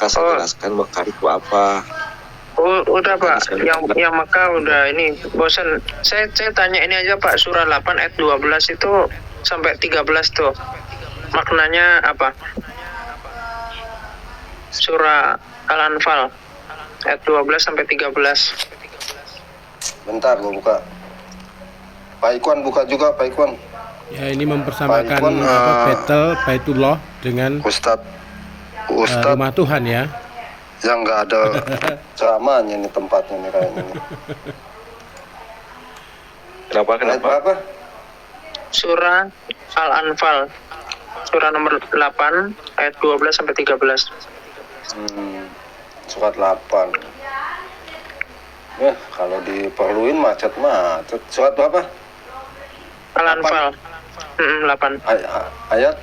saya jelaskan Mekah itu apa. Udah Pak, yang Mekah udah ini bosan. Saya tanya ini aja Pak, surah 8 ayat 12 itu sampai 13 tuh. Maknanya apa? Surah Al-Anfal ayat 12 sampai 13. Bentar gua buka. Pak Ikwan buka juga, Pak Ikwan. Ya, ini mempersamakan battle Baitullah dengan Ustadz rumah Tuhan ya. Yang nggak ada ceramahnya nih tempatnya nih kayaknya nih. Kenapa? Apa? Surah Al-Anfal, surah nomor 8 ayat 12 sampai 13. Surat 8. Kalau diperluin macet. Surat berapa? Al-Anfal 8 ayat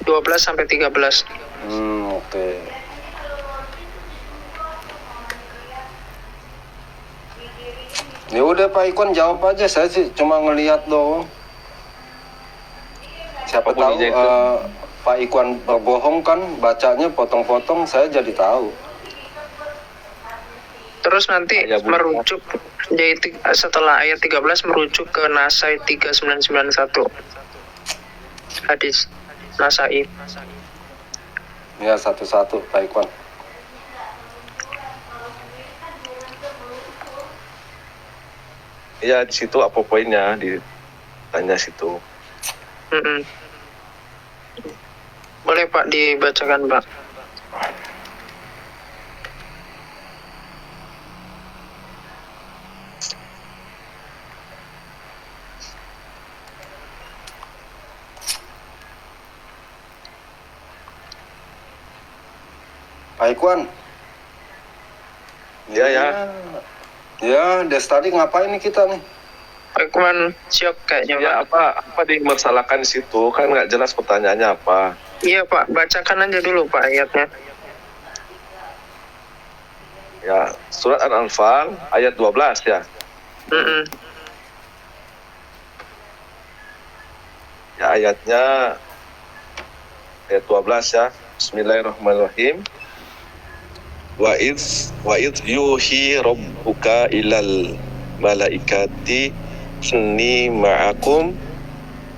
12 sampai 13. Oke. Ya udah Pak Ikwan jawab aja, saya sih cuma ngelihat doang. Siapa tahu Pak Ikwan berbohong kan, bacanya potong-potong, saya jadi tahu. Terus nanti merujuk jadi setelah ayat 13 merujuk ke Nasai 3991. Hadis Nasai. Ya, satu-satu Pak Ikwan. Ya di situ apa poinnya, ditanya situ. Boleh Pak dibacakan Pak. Pak Ikwan. Ya, dari tadi ngapain nih kita nih? Pak Ikwan syok kayaknya Ya Pak. apa dimasalahkan di situ, kan nggak jelas pertanyaannya apa. Iya Pak, bacakan aja dulu Pak ayatnya. Ya, surat Al-Anfal ayat 12 ya. Ya ayatnya ayat 12 ya. Bismillahirrahmanirrahim. Wa id yuhi rabbuka ilal malaikati inni ma'akum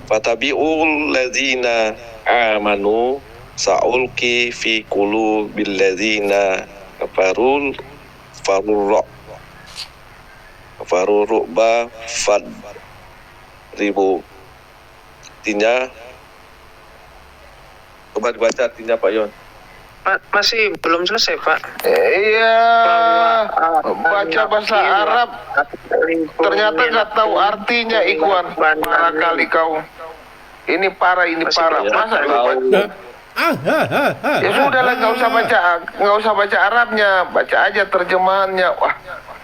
fatabi'ul ladzina amanu sa'ulqi fi qulubil ladzina kafarul farurba fad ribu. Artinya, coba dibaca artinya Pak Yon. Masih belum selesai Pak. Iya, baca bahasa Arab ternyata nggak tahu artinya. Ikwan, parah kali kau. Ini parah. Masa tahu. Ya sudahlah, nggak usah baca Arabnya, baca aja terjemahannya. Wah,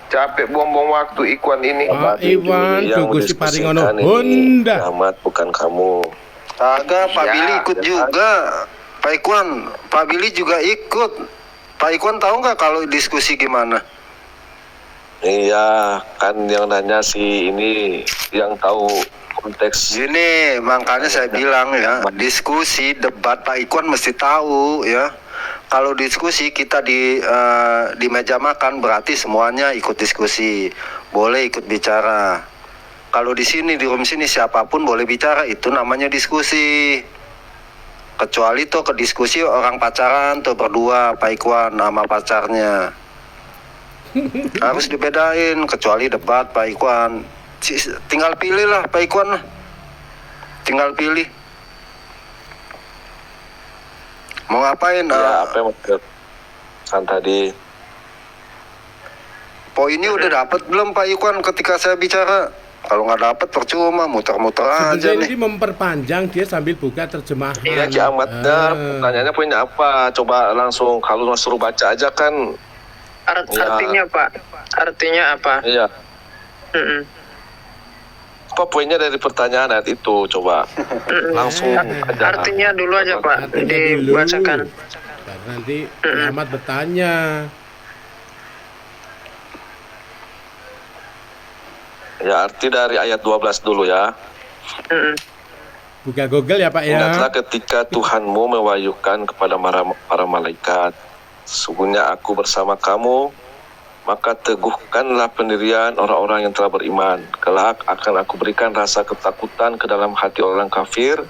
capek buang-buang waktu Ikwan ini. Iwan tugas paringono Honda. Ahmad, bukan kamu. Agak, Pak Billy ikut juga. Pak Ikwan, Pak Billy juga ikut. Pak Ikwan tahu nggak kalau diskusi gimana? Iya, kan yang nanya si ini yang tahu konteks. Gini, makanya saya bilang ya, diskusi, debat Pak Ikwan mesti tahu ya. Kalau diskusi kita di meja makan berarti semuanya ikut diskusi, boleh ikut bicara. Kalau di sini, di room sini siapapun boleh bicara, itu namanya diskusi. Kecuali tuh ke diskusi orang pacaran tuh berdua, Pak Ikwan sama pacarnya. Harus dibedain, kecuali debat Pak Ikwan. Tinggal pilih lah Pak Ikwan lah. Tinggal pilih. Mau ngapain? Ya, apa yang kan tadi? Poinnya udah dapat belum Pak Ikwan ketika saya bicara? Kalau nggak dapat percuma, muter-muter aja Sebenarnya nih. ini memperpanjang, dia sambil buka terjemahan. Iya Ki Ahmad, pertanyaannya poinnya apa? Coba langsung, kalau suruh baca aja kan. Artinya Pak, artinya apa? Iya. Apa poinnya dari pertanyaan ayat itu? Coba langsung aja. Artinya dulu aja Pak, Artinya dibacakan. Dan nanti Ahmad bertanya. Ya, arti dari ayat 12 dulu ya. Buka Google ya Pak ya. Ingatlah ketika Tuhanmu mewahyukan kepada para malaikat sesungguhnya aku bersama kamu, maka teguhkanlah pendirian orang-orang yang telah beriman. Kelak akan aku berikan rasa ketakutan ke dalam hati orang kafir,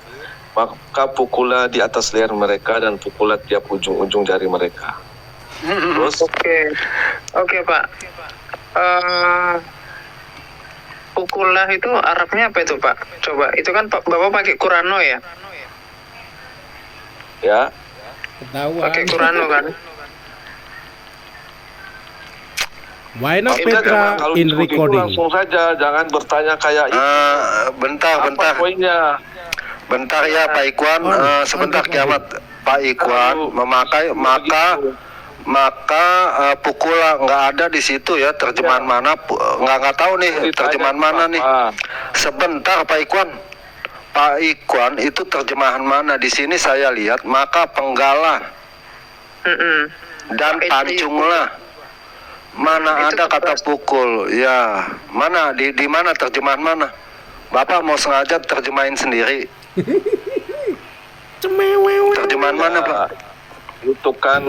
maka pukullah di atas leher mereka dan pukullah tiap ujung-ujung jari mereka. Terus Oke Pak. Pukullah itu Arabnya apa itu Pak? Coba, itu kan Bapak pakai Qurano ya? ya, Ketahuan. Pakai Qurano kan? Why not Kita Petra kalau in diskusi itu recording? langsung saja, jangan bertanya kayak itu. Bentar, Apa bentar. poinnya? Bentar ya Pak Ikwan, sebentar kiamat. Pak Ikwan memakai maka pukul nggak ada di situ ya, terjemahan mana nggak tahu nih terjemahan mana nih. Sebentar Pak Ikwan. Pak Ikwan itu terjemahan mana di sini saya lihat maka penggalah dan pancunglah. Mana ada kata pukul ya, mana di mana terjemahan mana? Bapak mau sengaja terjemahin sendiri. Terjemahan mana Pak? Itu kan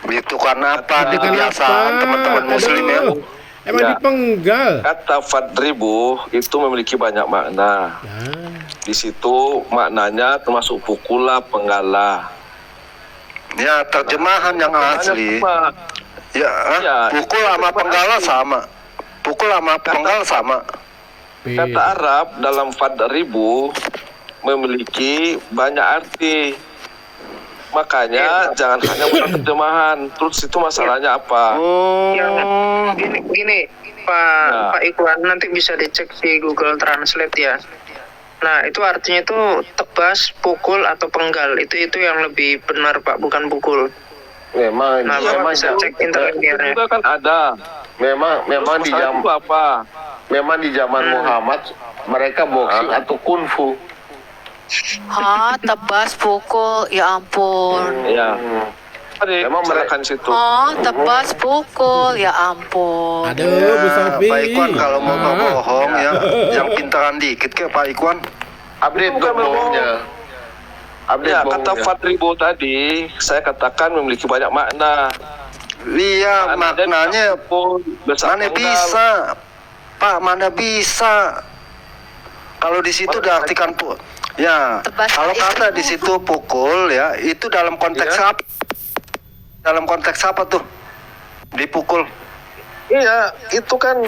Itu karena apa? Di Dengan kebiasaan apa? teman-teman muslim ya. Aduh, emang Ya. dipenggal. kata fadribu itu memiliki banyak makna. Nah, Di situ maknanya termasuk pukullah, penggalah. Ya terjemahan yang asli. Ya, Ya, pukul sama penggala sama. Pukul sama penggal sama. Kata Arab dalam fadribu memiliki banyak arti. Makanya jangan hanya bukan terjemahan. Terus itu masalahnya apa? Yang gini Pak Ikhwan, nanti bisa dicek di Google Translate ya. Nah itu artinya itu tebas, pukul atau penggal. Itu yang lebih benar Pak, bukan pukul. Memang Nah Bapak bisa cek interlinearnya. Itu kan ada. memang di Masalah itu zaman apa? memang di zaman Muhammad mereka boxing atau kungfu. Hah, tebas pukul, ya ampun. Ya. Mari Memang silakan situ. Hah, tebas pukul, ya ampun. aduh, Bu Sofi. Pak Ikwan kalau mau Ah. bohong ya, yang pintaran dikit ke Pak Ikwan. Update Itu dong bukan bohongnya. Update Ya, kata bohongnya. fadribu tadi saya katakan memiliki banyak makna. Iya, maknanya mana bisa, Pak, mana bisa. Kalau di situ diartikan ya, Tebas kalau itu. kata di situ pukul ya, itu dalam konteks Iya. apa? Dalam konteks apa tuh? Dipukul. Iya, itu kan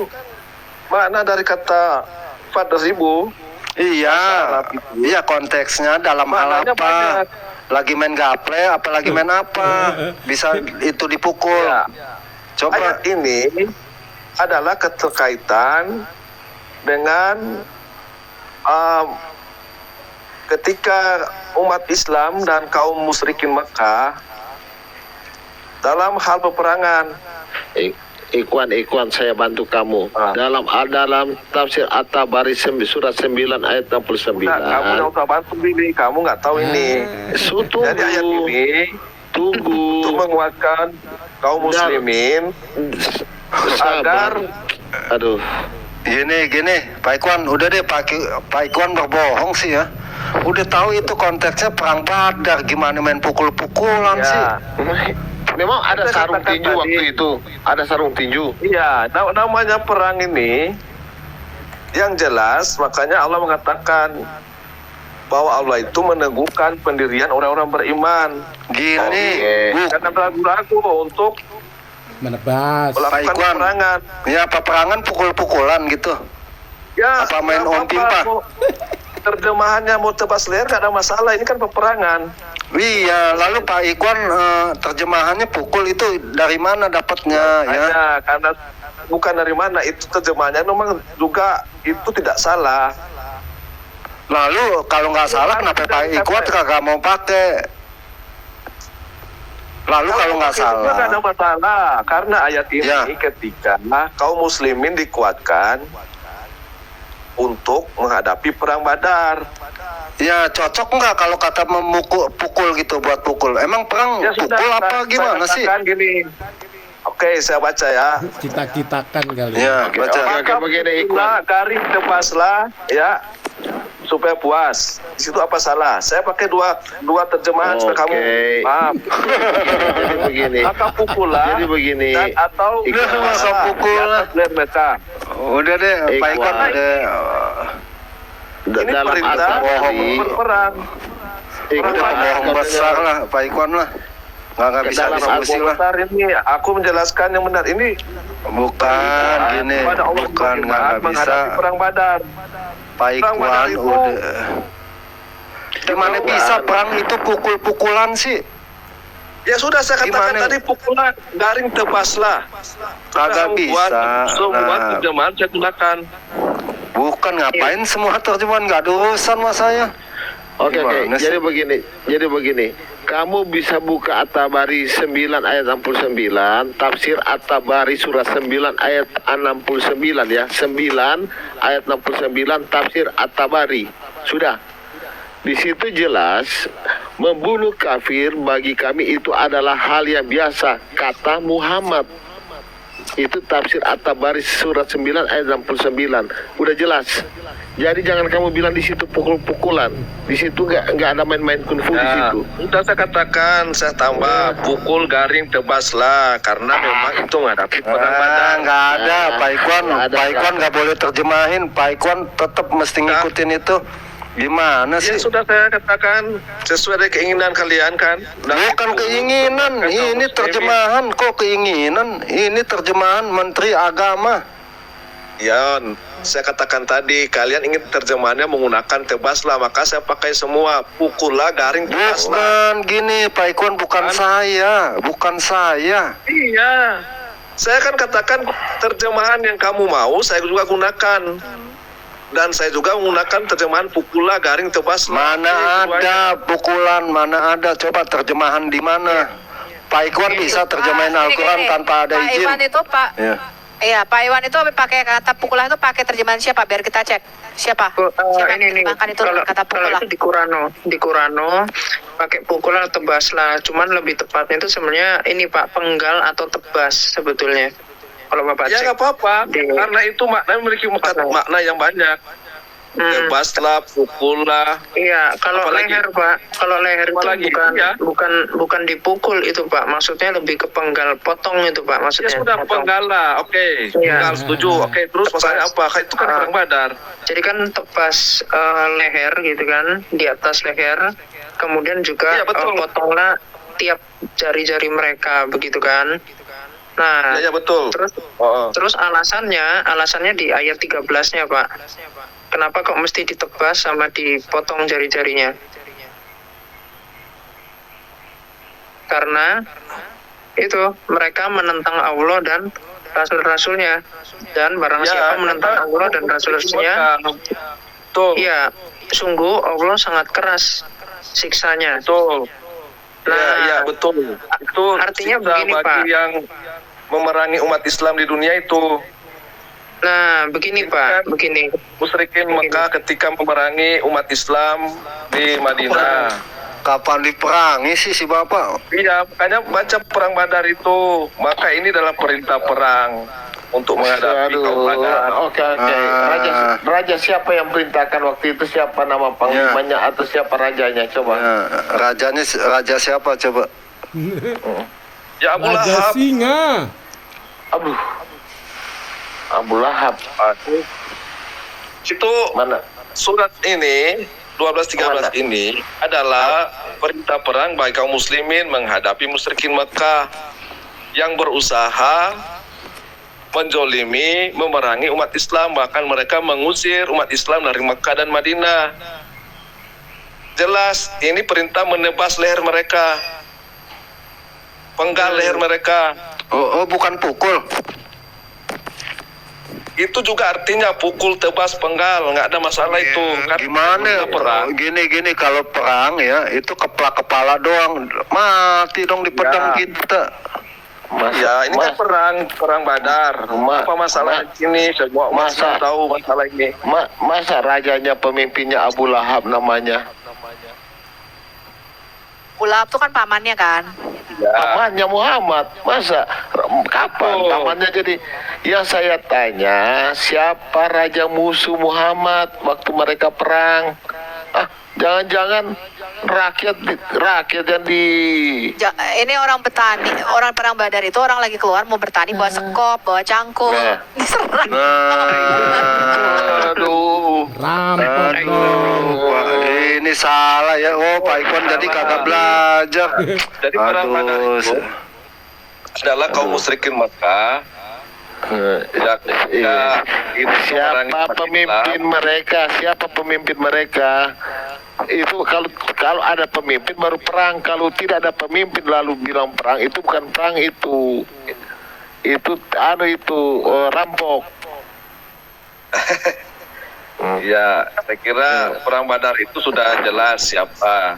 makna dari kata fadribu. Iya, Arab itu. iya konteksnya dalam hal Maknanya apa? banyak. Lagi main gaple, apa lagi main apa? Bisa itu dipukul. Ya. Coba. Ayat ini adalah keterkaitan dengan ketika umat Islam dan kaum musyrikin Mekah dalam hal peperangan. Ikhwan, saya bantu kamu. Ah. Dalam tafsir At-Tabari surat 9 ayat 69. Nah, kamu yang usah bantu ini, kamu nggak tahu ini. Jadi ayat ini untuk Tunggu. menguatkan kaum muslimin agar Aduh. Gini, Pak Ikwan, udah deh Pak Ikwan berbohong sih ya. Udah tahu itu konteksnya perang Badar, gimana main pukul-pukulan sih. ya, Memang ada Kita sarung katakan tinju tadi. waktu itu. Ada sarung tinju. iya, namanya perang ini yang jelas, makanya Allah mengatakan bahwa Allah itu meneguhkan pendirian orang-orang beriman. Gini, Karena ragu-ragu untuk Menebas. melakukan Ikwan. peperangan. ya peperangan pukul-pukulan gitu. Ya, Apa main nggak Om Pimpa? mau terjemahannya mau tebas leher gak ada masalah, ini kan peperangan. Iya, lalu Pak Ikwan terjemahannya pukul itu dari mana dapatnya ya? Hanya karena bukan dari mana, itu terjemahannya memang juga itu tidak salah. Lalu kalau nggak salah kenapa Pak Ikwan kagak mau pakai? Lalu kalau nggak Itu nggak ada salah, masalah karena ayat ini Ya. ketika kaum muslimin dikuatkan untuk menghadapi perang Badar. ya cocok nggak kalau kata pukul gitu buat pukul? Emang perang Ya sudah, pukul apa saya gimana sih? katakan gini. Oke, saya baca ya. Cita-citakan kali. Ya, baca. Oke, begini, Ikwan. Garis tebaslah ya supaya puas. Di situ apa salah? Saya pakai dua terjemahan supaya kamu paham. Jadi begini. Maka pukullah Jadi begini. dan atau masa pukullah. leher mereka. Udah deh, Pak Ikwan udah. Ini Dalam perintah arti bohong. berperang. Udah bohong besar lah, Pak Ikwan lah. Nggak bisa Dalam diskusi lah. Bentar ini aku menjelaskan yang benar ini. Bukan gini, Kepada Allah bukan nggak menghadapi bisa. perang Badar. Pak Perang Badar Ikwan itu- udah. Gimana bisa perang itu pukul-pukulan sih? Ya sudah saya katakan Gimana? tadi pukulan garing tebaslah. Kagak Kamu buat bisa. semua Nah, terjemahan saya gunakan. bukan ngapain semua terjemahan, nggak ada urusan sama saya. Oke, Gimana sih? jadi begini. Kamu bisa buka At-Tabari 9 ayat 69, tafsir At-Tabari surah 9 ayat 69 ya. 9 ayat 69 tafsir At-Tabari. Sudah. Di situ jelas membunuh kafir bagi kami itu adalah hal yang biasa, kata Muhammad. Itu tafsir At-Tabari surat 9 ayat 69. Udah jelas. Jadi jangan kamu bilang di situ pukul-pukulan. Di situ nggak ada main-main kungfu di situ. Sudah saya katakan, saya tambah pukul garing tebaslah karena memang itu menghadapi perang Badar. Nggak ada, Pak Ikwan. Nggak ada. Pak Ikwan nggak boleh terjemahin. Pak Ikwan tetap mesti ngikutin itu. Gimana Ya sih? sudah saya katakan sesuai dengan keinginan kalian kan. Bukan keinginan, ini terjemahan kok keinginan. Ini terjemahan Menteri Agama. Ya, saya katakan tadi kalian ingin terjemahannya menggunakan tebaslah, maka saya pakai semua pukullah garing tebaslah. Bukan gini, Pak Ikwan, bukan saya, bukan saya. Iya, saya kan katakan terjemahan yang kamu mau saya juga gunakan. Dan saya juga menggunakan terjemahan pukullah garing tebaslah. Mana ada pukulan, mana ada? Coba terjemahan di mana? Pak Ikwan bisa terjemahin Al-Quran tanpa ada Pak izin. Iwan itu Pak. Ya. Iya, Pak Iwan itu pakai kata pukulah itu pakai terjemahan siapa? Biar kita cek. Siapa? Siapa yang Ini menerjemahkan itu kalau, kata kalau pukulah? itu di Qurano pakai pukulan atau tebaslah, cuman lebih tepatnya itu sebenarnya ini Pak, penggal atau tebas sebetulnya. Kalau Bapak Ya cek. nggak apa-apa, Di- karena itu makna memiliki makna yang banyak. Tebaslah, pukullah. Iya, kalau Apalagi? leher Pak, kalau leher itu Apalagi? bukan Iya. bukan dipukul itu Pak, maksudnya lebih ke penggal, potong itu Pak, Ya maksudnya. sudah potong. penggala, oke. Iya. Penggal setuju, oke. Terus masalahnya apa? Itu kan perang Badar. Jadi kan tebas leher gitu kan, di atas leher, kemudian juga Iya, betul. potonglah tiap jari-jari mereka begitu kan. Nah, Ya betul. terus alasannya di ayat 13-nya Pak. Kenapa kok mesti ditebas sama dipotong jari-jarinya? Karena itu mereka menentang Allah dan rasul-rasulnya, dan barang siapa menentang Allah dan rasul-rasulnya, Betul. iya, sungguh Allah sangat keras siksanya. Betul. Nah, Ya betul. Itu artinya siksa begini, bagi Pak. yang memerangi umat Islam di dunia itu. Nah, begini Pak, begini. Musyrikin Mekah ketika memerangi umat Islam di Madinah. Kapan diperangi sih si Bapak? Iya, makanya baca perang Badar itu. Maka ini dalam perintah perang untuk menghadapi kaum Badar. Oke. Raja siapa yang perintahkan waktu itu? Siapa nama panglimanya atau siapa rajanya? Coba. Ya, raja siapa coba? Ya Abu Raja Lahab. Singa. Aduh. Abu Lahab. Itu Mana? surat ini 12-13 ini adalah perintah perang bagi kaum muslimin menghadapi musyrikin Mekah yang berusaha menjolimi, memerangi umat Islam, bahkan mereka mengusir umat Islam dari Mekah dan Madinah. Jelas ini perintah menebas leher mereka, penggal leher mereka. Oh, bukan pukul. Itu juga artinya pukul, tebas, penggal, nggak ada masalah itu. Kan Gimana? perang. Gini kalau perang ya itu keplak kepala doang, mati dong di pedang Ya. kita. Ya, ini kan perang Badar. Apa masalah ini? Semua Masa? tahu masalah ini. Masa rajanya pemimpinnya Abu Lahab namanya? Ulap itu kan pamannya kan? Ya. Pamannya Muhammad. Masa kapan Betul. pamannya jadi Yang saya tanya, siapa raja musuh Muhammad waktu mereka perang? Jangan-jangan rakyat yang di Ini orang petani, orang perang Badar itu orang lagi keluar mau bertani bawa sekop, bawa cangkul, diserang. aduh. Rampok dong. Wah, ini salah ya. Oh, Pak Ikwan jadi kagak belajar. Jadi perang Badar itu adalah kaum musyrikin Makkah. Siapa pemimpin mereka? Siapa pemimpin mereka? Itu kalau ada pemimpin baru perang. Kalau tidak ada pemimpin lalu bilang perang, itu bukan perang, itu rampok. Ya, saya kira perang Badar itu sudah jelas siapa.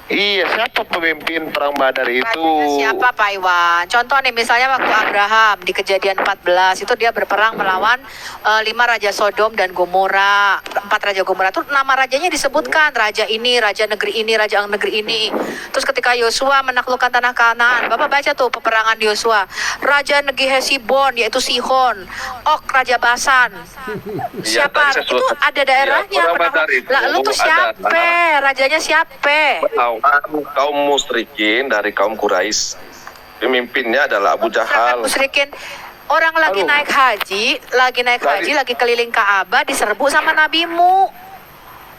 Iya, siapa pemimpin perang Badar itu? Rajanya siapa Pak Iwan? Contoh nih misalnya waktu Abraham di Kejadian 14 itu dia berperang melawan 5 raja Sodom dan Gomora. 4 raja Gomora itu nama rajanya disebutkan, raja ini, raja negeri ini, raja negeri ini. Terus ketika Yosua menaklukkan tanah Kanaan, Bapak baca tuh peperangan Yosua. Raja negeri Hesibon yaitu Sihon, Og raja Basan. Siapa? tadi saya Itu ada daerahnya. perang Badar itu Lalu tuh siapa? Rajanya siapa? Kaum musyrikin dari kaum Quraisy. Pemimpinnya adalah Abu Sangat Jahal. musyrikin. Orang lagi naik haji, lagi keliling Ka'bah diserbu sama nabimu.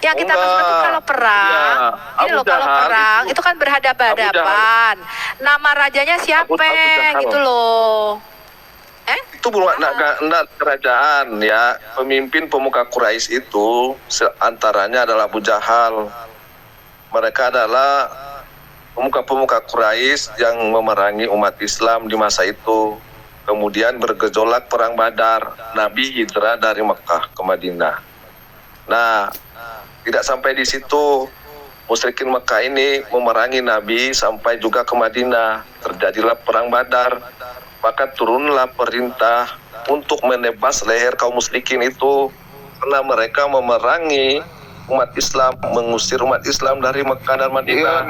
Yang kita maksud itu kalau perang, Iya, ini loh Abu kalau Jahal perang itu- itu kan berhadapan-hadapan. Nama rajanya siapa? Abu Jahal. Gitu loh. Itu bukan kerajaan ya. Pemimpin pemuka Quraisy itu antaranya adalah Abu Jahal. Mereka adalah pemuka-pemuka Quraisy yang memerangi umat Islam di masa itu. Kemudian bergejolak perang Badar. Nabi hijrah dari Mekah ke Madinah. Nah, tidak sampai di situ. Musyrikin Mekah ini memerangi Nabi sampai juga ke Madinah. Terjadilah perang Badar. Maka turunlah perintah untuk menebas leher kaum musyrikin itu karena mereka memerangi umat Islam, mengusir umat Islam dari Mekah dan Madinah.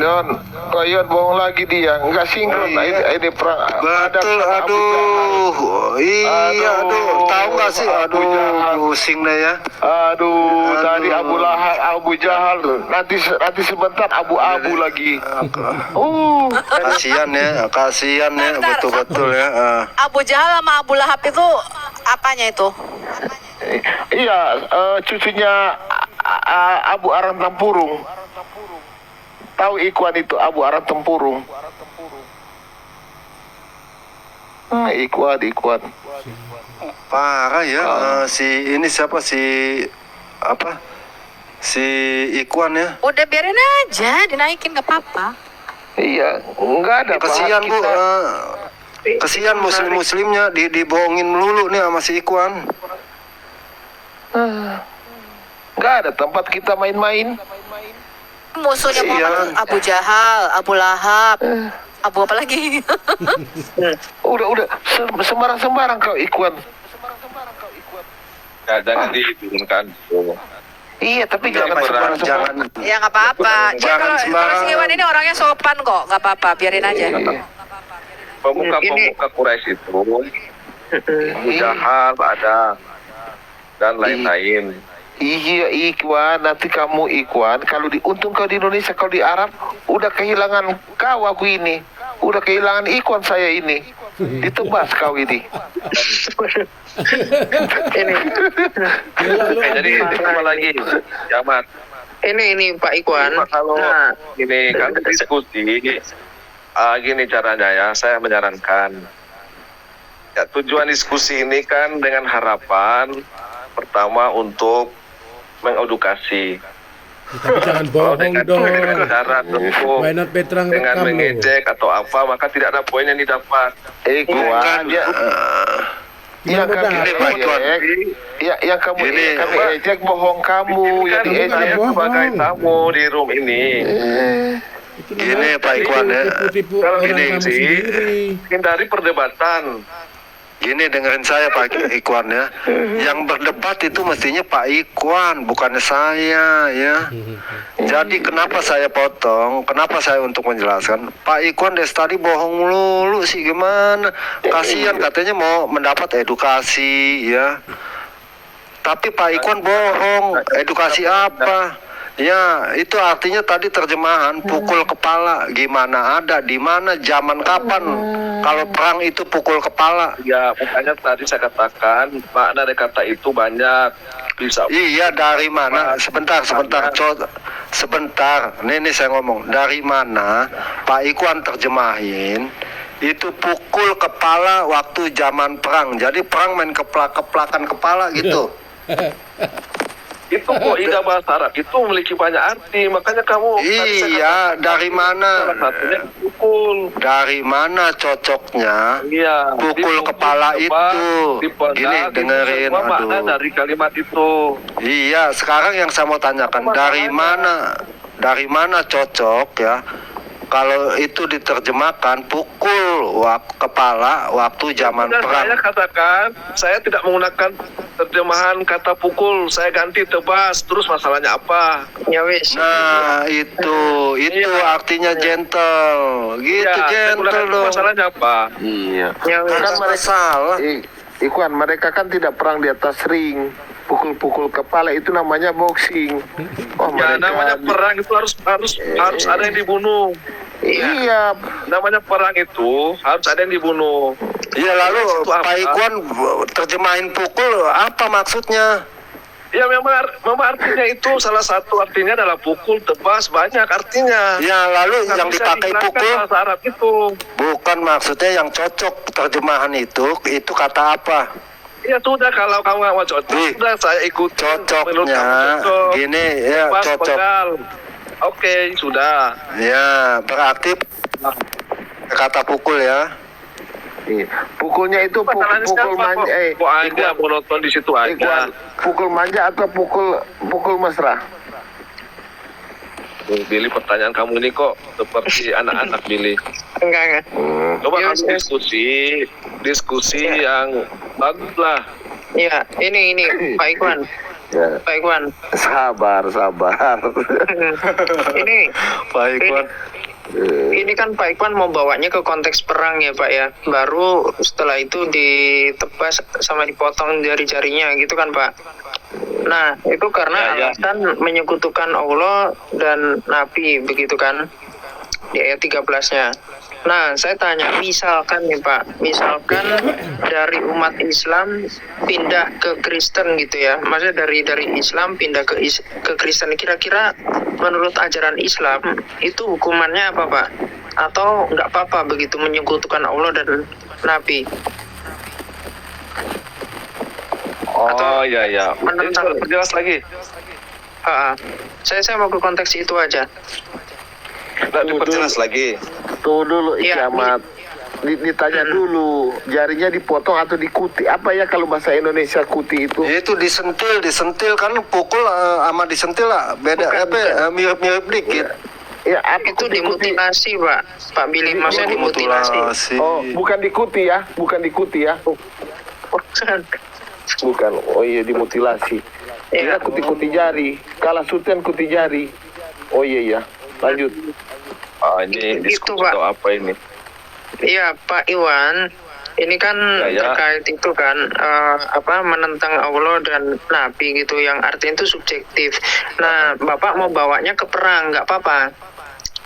Ion bohong lagi dia, nggak sinkron. Ini perang Betul, aduh. Iya, aduh. Tahu nggak sih? Aduh, pusing deh ya. Aduh, tadi Abu Lahab, Abu Jahal, nanti sebentar Abu-abu lagi. Kasihan ya, Bentar. betul-betul ya. Abu Jahal sama Abu Lahab itu apanya itu? Iya, cucunya Abu Aram Tempurung. Tahu Ikhwan itu Abu Aram Tempurung? Ikhwan. Parah ya. Ini siapa si Ikwan ya? Udah biarin aja, dinaikin nggak apa-apa. Iya, enggak ada. Kasihan Pak, Bu. kita. Kasihan muslimnya dibohongin melulu nih sama si Ikwan. Enggak ada tempat kita main-main. Musuhnya Iya. Muhammad Abu Jahal, Abu Lahab, Abu apa lagi? Udah sembarang kau Ikhwan. Ya, jangan diturunkan. Iya, tapi jangan Jangan, sembarang. Ya nggak apa-apa. Dia Jangan kalau sembarang. si Iwan ini orangnya sopan kok, nggak apa-apa, biarin aja. Pemuka-pemuka Quraisy itu Abu Jahal ada dan lain-lain. Iya Ikhwan, nanti kamu Ikhwan, kalau untung kau di Indonesia, kalau di Arab udah kehilangan kau aku ini, udah kehilangan Ikhwan saya ini, ditebas kau ini. Jadi apa lagi, Jamat? Ini Pak Ikhwan. Kalau ini kan diskusi, gini caranya ya, saya menyarankan. Ya, tujuan diskusi ini kan dengan harapan pertama untuk mengedukasi. Tapi jangan bohong dong. Dengan cara tentu Why not Petrang dengan rekam lo? mengejek atau apa, maka tidak ada poin yang didapat. Ikhwan, yang kami yang kamu ejek bohong kamu, yang Kan diejek. saya sebagai tamu di room ini. Gini Pak Ikwan ya. Tipu-tipu Kalau orang ini kamu sih, sendiri. hindari perdebatan. Gini, dengerin saya Pak Ikwan ya. Yang berdebat itu mestinya Pak Ikwan, bukannya saya ya. Jadi kenapa saya potong? Kenapa saya untuk menjelaskan? Pak Ikwan dari tadi bohong melulu sih, gimana? Kasihan katanya mau mendapat edukasi ya. Tapi Pak Ikwan bohong. Edukasi apa? Ya, itu artinya tadi terjemahan pukul kepala. Gimana ada, di mana, zaman kapan kalau perang itu pukul kepala? Ya, makanya tadi saya katakan makna dari kata itu banyak. Bisa. Iya, dari mana? Sebentar. Sebentar. Ini saya ngomong. Dari mana Pak Ikwan terjemahin itu pukul kepala waktu zaman perang. Jadi perang main keplakan kepala gitu. Itu kok ida bahasa Arab itu memiliki banyak arti, makanya kamu Iya, dari mana? salah satunya pukul. Dari mana cocoknya? Iya, Pukul dipukul, kepala coba, itu. dipegang, Gini, itu dengerin, semua makna aduh. dari kalimat itu. Iya, sekarang yang saya mau tanyakan, dari mana cocok ya? Kalau itu diterjemahkan pukul kepala waktu zaman Dan perang. saya katakan, saya tidak menggunakan terjemahan kata pukul, saya ganti tebas. Terus masalahnya apa? Ya wis. Nah, itu Iya. artinya gentle. Gitu, Iya, saya gentle gunakan, dong. masalahnya apa? Iya. Ya wis. Kan masalah. Ikwan, mereka kan tidak perang di atas ring. Pukul-pukul kepala itu namanya boxing. Oh, Ya, namanya perang itu harus ada yang dibunuh. Iya. Namanya perang itu harus ada yang dibunuh. Ya, lalu Itu apa? Pak Ikwan terjemahin pukul apa maksudnya? Ya memang artinya itu salah satu artinya adalah pukul, tebas, banyak artinya. Ya, lalu Nggak yang bisa dipakai dihilangkan pukul bahasa Arab itu. bukan, maksudnya yang cocok terjemahan itu kata apa? Ya sudah, kalau kamu nggak mau cocok, Ih, sudah saya ikut. Cocoknya gini ya, Tebas, cocok. pegal. Oke, sudah. Ya, berarti kata pukul ya. Iya. Pukulnya itu Masalahnya pukul siapa manja. kok? Kok Anda mau nonton di situ aja? Ikwan, pukul manja atau pukul mesra? Billy, pertanyaan kamu ini kok seperti anak-anak Billy. Enggak. Coba Yes, kamu yes. diskusi yang bagus lah. Iya, ini Pak Ikwan. Ya. Pak Ikwan. Sabar. Ini Pak Ikwan. ini kan Pak Ikwan mau bawanya ke konteks perang ya Pak ya. Baru setelah itu ditebas sama dipotong jari-jarinya gitu kan Pak. Nah, itu karena Ya. alasan menyekutukan Allah dan Nabi begitu kan. Di ayat 13-nya. Nah, saya tanya, misalkan nih Pak, misalkan dari umat Islam pindah ke Kristen gitu ya, maksudnya dari Islam pindah ke Kristen, kira-kira menurut ajaran Islam itu hukumannya apa Pak? Atau nggak apa-apa begitu menyekutukan Allah dan Nabi? Oh ya. menentang. Ini perjelas lagi. Saya mau ke konteks itu aja. Nggak diperjelas lagi. Tuh dulu Iya, Kiamat. Ditanya dulu, jarinya dipotong atau dikuti? Apa ya kalau bahasa Indonesia kuti itu? Itu disentil kan pukul sama disentil lah beda Bukan. mirip-mirip dikit. Ya, apa Itu kuti-kuti? dimutilasi Pak. Pak Billy, maksudnya dimutilasi. Oh, bukan dikuti ya? Bukan. Oh iya, dimutilasi. Iya. Kira kuti-kuti jari. Kalah sultan kuti jari. Oh iya. Lanjut. Ini Itu, diskusi Pak. atau apa ini? Iya Pak Iwan, ini kan Ya. terkait itu kan menentang Allah dan Nabi gitu, yang artinya itu subjektif. Nah Bapak mau bawanya ke perang, nggak apa-apa.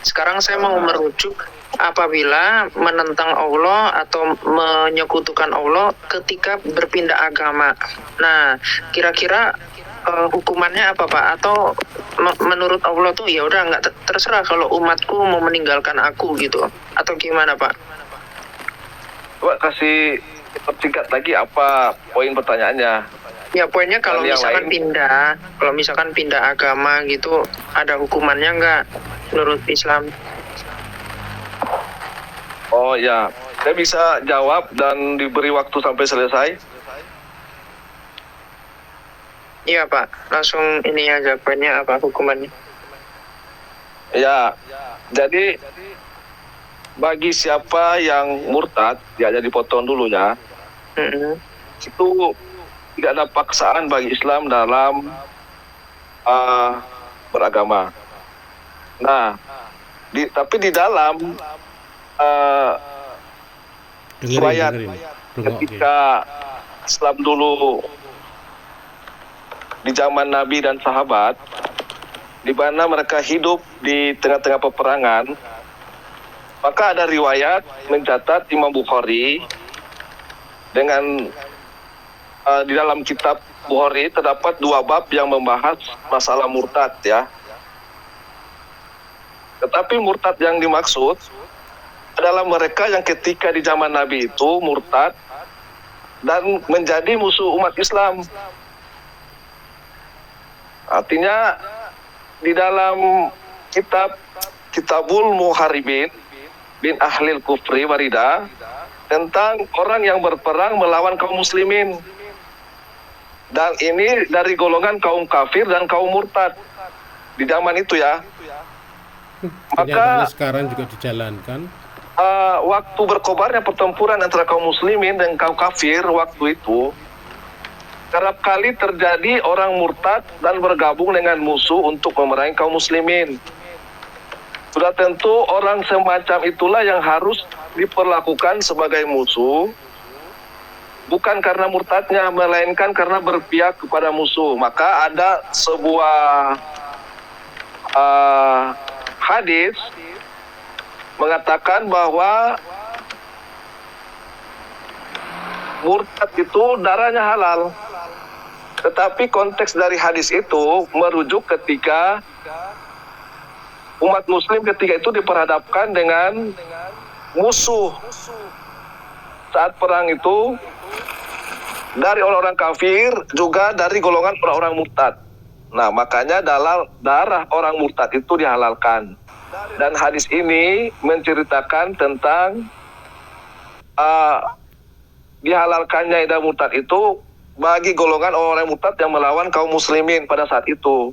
Sekarang saya mau merujuk apabila menentang Allah atau menyekutukan Allah ketika berpindah agama. Nah kira-kira hukumannya apa Pak? Atau menurut Allah tuh ya udah nggak terserah kalau umatku mau meninggalkan aku gitu, atau gimana Pak? Coba kasih persingkat lagi apa poin pertanyaannya? Ya poinnya kalau Dan yang misalkan pindah agama gitu, ada hukumannya nggak menurut Islam? Oh ya, saya bisa jawab dan diberi waktu sampai selesai. Iya Pak, langsung ini aja poinnya apa hukumannya? Ya, jadi bagi siapa yang murtad, dia hanya dipotong dulu ya. itu tidak ada paksaan bagi Islam dalam beragama. Nah, tapi di dalam riwayat ketika Islam dulu di zaman Nabi dan sahabat, di mana mereka hidup di tengah-tengah peperangan, maka ada riwayat mencatat Imam Bukhari dengan di dalam kitab Bukhari terdapat 2 bab yang membahas masalah murtad ya. Tetapi murtad yang dimaksud adalah mereka yang ketika di zaman Nabi itu murtad dan menjadi musuh umat Islam. Artinya di dalam Kitabul Muharibin bin Ahlil Kufri Warida tentang orang yang berperang melawan kaum muslimin. Dan ini dari golongan kaum kafir dan kaum murtad di zaman itu ya. Maka sekarang juga dijalankan. Waktu berkobarnya pertempuran antara kaum muslimin dan kaum kafir waktu itu, kerap kali terjadi orang murtad dan bergabung dengan musuh untuk memerangi kaum muslimin. Sudah tentu orang semacam itulah yang harus diperlakukan sebagai musuh, bukan karena murtadnya, melainkan karena berpihak kepada musuh. Maka ada sebuah hadis mengatakan bahwa murtad itu darahnya halal. Tetapi konteks dari hadis itu merujuk ketika umat muslim ketika itu diperhadapkan dengan musuh saat perang itu, dari orang-orang kafir juga dari golongan orang-orang murtad. Nah, makanya darah orang murtad itu dihalalkan. Dan hadis ini menceritakan tentang dihalalkannya darah murtad itu bagi golongan orang murtad yang melawan kaum muslimin pada saat itu.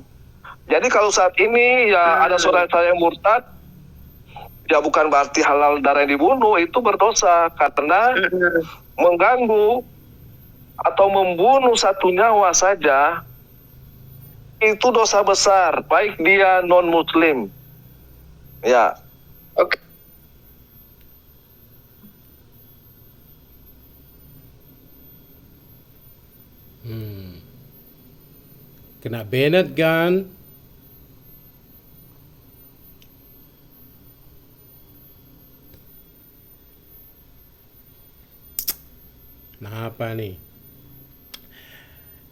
Jadi kalau saat ini ya ada saudara saya yang murtad, ya bukan berarti halal darah yang dibunuh, itu berdosa karena mengganggu atau membunuh satu nyawa saja itu dosa besar, baik dia non muslim. Ya. Oke. Kena Bennett kan? Nah, apa nih?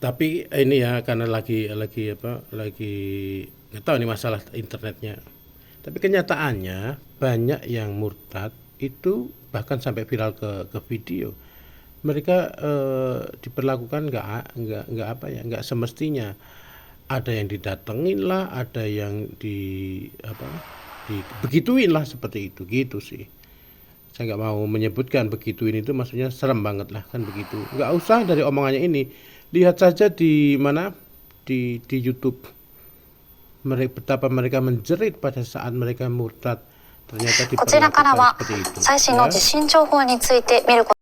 Tapi ini ya karena lagi nggak tahu nih masalah internetnya. Tapi kenyataannya banyak yang murtad itu bahkan sampai viral ke video. Mereka diperlakukan nggak semestinya. Ada yang didatengin lah, ada yang begituin lah seperti itu gitu sih. Saya nggak mau menyebutkan begituin itu maksudnya serem banget lah kan begitu. Nggak usah dari omongannya ini. Lihat saja di mana di YouTube betapa mereka menjerit pada saat mereka murtad. Ternyata diperlakukan seperti itu. Ya.